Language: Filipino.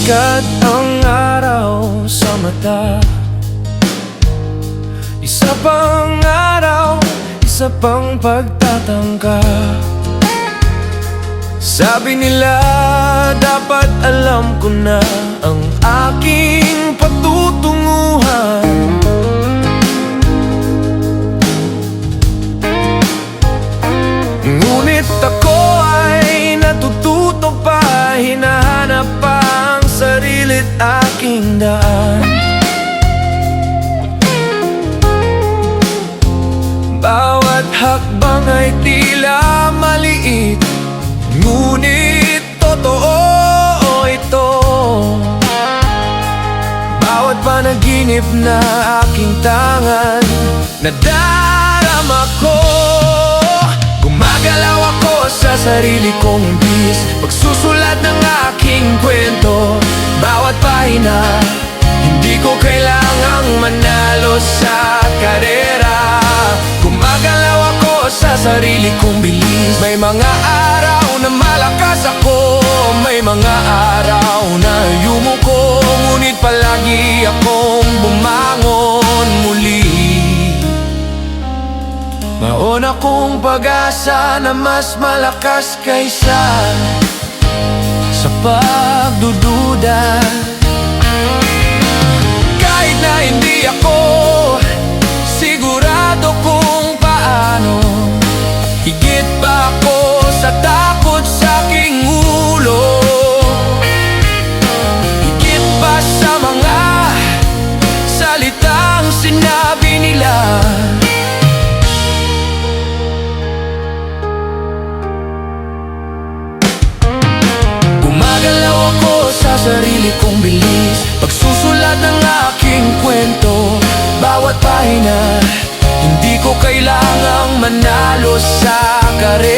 Sikat ang araw sa mata, isa pang araw, isa pang pagtatangka. Sabi nila dapat alam ko na ang aking patutunguhan. Ngunit ako ay natututo pa, hinahanap pa ang sarili't aking daan. Bawat hakbang ay tila maliit, ngunit totoo ito. Bawat panaginip na aking tangan, nadarama ko. Gumagalaw ako sa sarili kong bis, pagsusulat ng aking kwento. Bawat pahina, hindi ko kailangang manalo sa karera. Gumagalaw ako sa sarili kong bilis. May mga araw na malakas ako, may mga araw na yumuko, ngunit palagi akong bumangon muli. Maon akong pag-asa na mas malakas kaysa sa pagdududa. Kahit na hindi ako sigurado kung paano, higit pa ako sa takot sa aking ulo, higit pa sa mga salitang sinabi nila. Gumagalaw ako sa sarili kong bilis, pagsusulat ng aking kwento. Bawat pahina, hindi ko kailangang manalo sa karera.